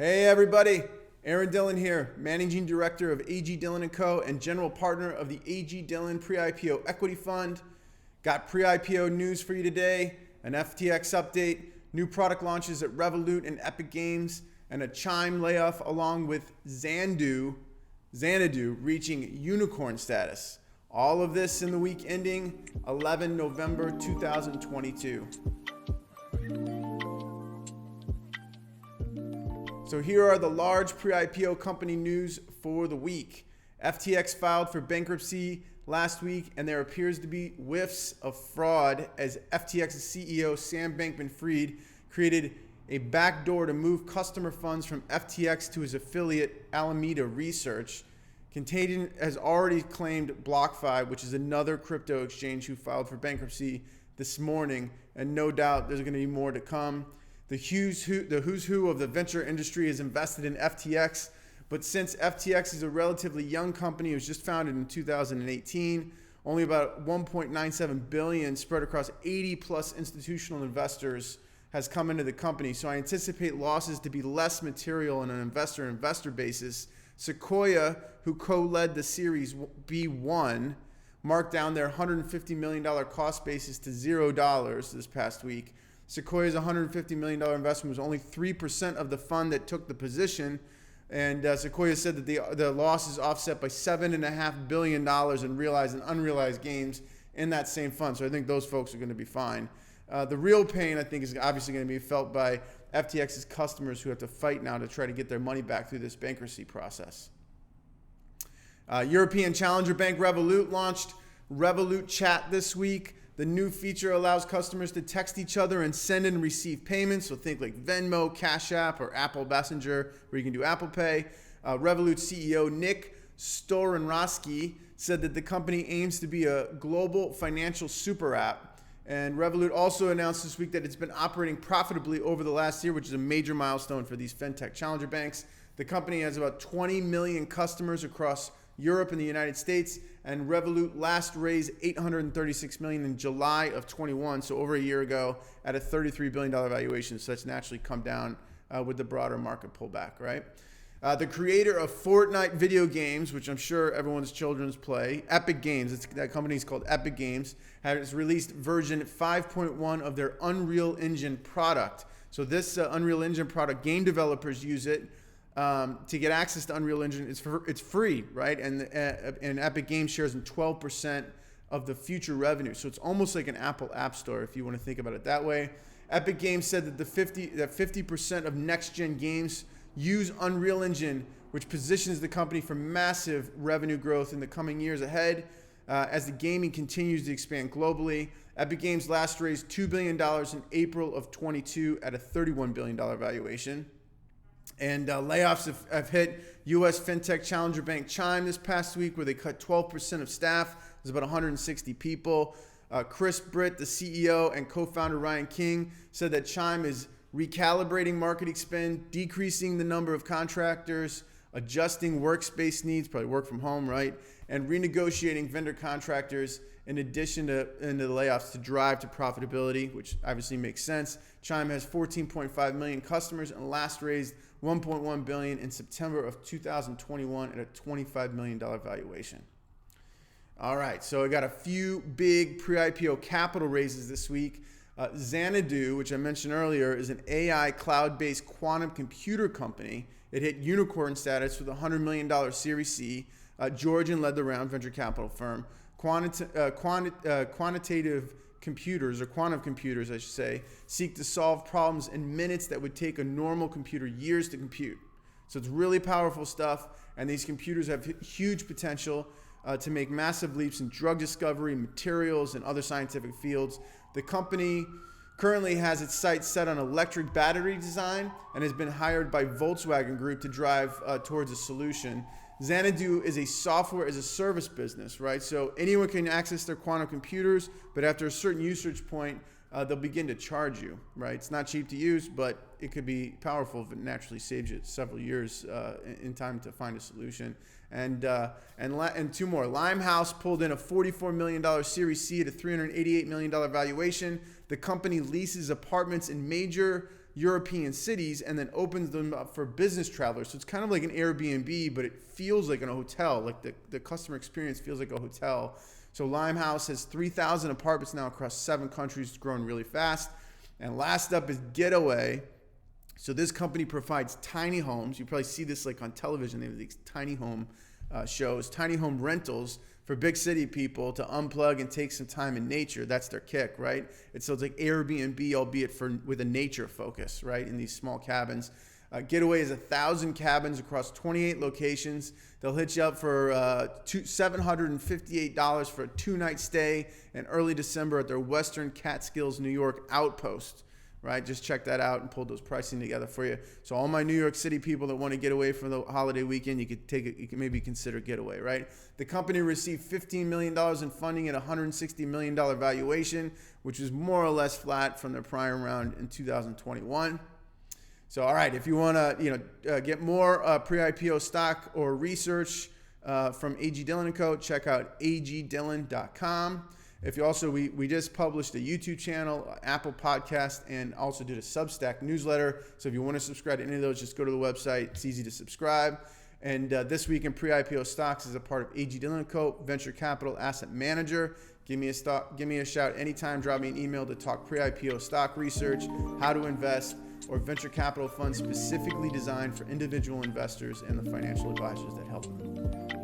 Hey everybody, Aaron Dillon here, Managing Director of AG Dillon Co and General Partner of the AG Dillon Pre-IPO Equity Fund. Got pre-IPO news for you today, an FTX update, new product launches at Revolut and Epic Games, and a Chime layoff along with Xanadu reaching unicorn status. All of this in the week ending 11 November 2022. So here are the large pre-IPO company news for the week. FTX filed for bankruptcy last week, and there appears to be whiffs of fraud as FTX's CEO Sam Bankman-Fried created a backdoor to move customer funds from FTX to his affiliate Alameda Research. Contagion has already claimed BlockFi, which is another crypto exchange, who filed for bankruptcy this morning, and no doubt there's going to be more to come. The who's who of the venture industry is invested in FTX, but since FTX is a relatively young company, it was just founded in 2018, only about $1.97 billion spread across 80 plus institutional investors has come into the company. So I anticipate losses to be less material on an investor basis. Sequoia, who co-led the Series B1, marked down their $150 million cost basis to $0 this past week. Sequoia's $150 million investment was only 3% of the fund that took the position, and Sequoia said that the loss is offset by $7.5 billion in realized and unrealized gains in that same fund. So I think those folks are going to be fine. The real pain, I think, is obviously going to be felt by FTX's customers who have to fight now to try to get their money back through this bankruptcy process. European challenger bank Revolut launched Revolut Chat this week. The new feature allows customers to text each other and send and receive payments. So think like Venmo, Cash App, or Apple Messenger, where you can do Apple Pay. Revolut CEO Nick Storenrosky said that the company aims to be a global financial super app. And Revolut also announced this week that it's been operating profitably over the last year, which is a major milestone for these fintech challenger banks. The company has about 20 million customers across Europe and the United States, and Revolut last raised $836 million in July of 21, so over a year ago, at a $33 billion valuation. So that's naturally come down with the broader market pullback, right? The creator of Fortnite video games, which I'm sure everyone's children's play, Epic Games, that company is called Epic Games, has released version 5.1 of their Unreal Engine product. So this Unreal Engine product, game developers use it to get access to Unreal Engine. It's free, right? And Epic Games shares in 12% of the future revenue. So it's almost like an Apple App Store if you want to think about it that way. Epic Games said that 50% of next-gen games use Unreal Engine, which positions the company for massive revenue growth in the coming years ahead as the gaming continues to expand globally. Epic Games last raised $2 billion in April of 22 at a $31 billion valuation. And layoffs have hit U.S. fintech challenger bank Chime this past week, where they cut 12% of staff. There's about 160 people. Chris Britt, the CEO, and co-founder Ryan King said that Chime is recalibrating marketing spend, decreasing the number of contractors, adjusting workspace needs, probably work from home, right? And renegotiating vendor contractors in addition to the layoffs to drive to profitability, which obviously makes sense. Chime has 14.5 million customers and last raised $1.1 billion in September of 2021 at a $25 million valuation. All right, so I got a few big pre-IPO capital raises this week. Xanadu, which I mentioned earlier, is an AI cloud-based quantum computer company. It hit unicorn status with a $100 million Series C. Georgian led the round, venture capital firm. Quantitative computers, or quantum computers, I should say, seek to solve problems in minutes that would take a normal computer years to compute. So it's really powerful stuff, and these computers have huge potential to make massive leaps in drug discovery, materials, and other scientific fields. The company currently has its sights set on electric battery design and has been hired by Volkswagen Group to drive towards a solution. Xanadu is a software as a service business, right? So anyone can access their quantum computers, but after a certain usage point, they'll begin to charge you, right? It's not cheap to use, but it could be powerful if it naturally saves you several years in time to find a solution. And two more. Limehouse pulled in a $44 million Series C at a $388 million valuation. The company leases apartments in major European cities and then opens them up for business travelers. So it's kind of like an Airbnb, but it feels like a hotel. Like the customer experience feels like a hotel. So Limehouse has 3,000 apartments now across 7 countries. It's growing really fast. And last up is Getaway. So this company provides tiny homes. You probably see this like on television. They have these tiny home shows, tiny home rentals for big city people to unplug and take some time in nature. That's their kick, right? So it's like Airbnb, albeit with a nature focus, right? In these small cabins. Getaway is 1,000 cabins across 28 locations. They'll hit you up for $758 for a 2-night stay in early December at their Western Catskills, New York outpost. Right, just check that out and pull those pricing together for you. So all my New York City people that want to get away for the holiday weekend, you could maybe consider Getaway. Right, the company received $15 million in funding at a $160 million valuation, which is more or less flat from their prior round in 2021. So all right, if you want to get more pre-IPO stock or research from AG Dillon Co, check out agdillon.com. If you also, we just published a YouTube channel, Apple Podcast, and also did a Substack newsletter. So if you want to subscribe to any of those, just go to the website. It's easy to subscribe. And This Week in Pre-IPO Stocks is a part of AG Dillon Co, Venture Capital Asset Manager. Give me a shout anytime. Drop me an email to talk pre-IPO stock research, how to invest, or venture capital funds specifically designed for individual investors and the financial advisors that help them.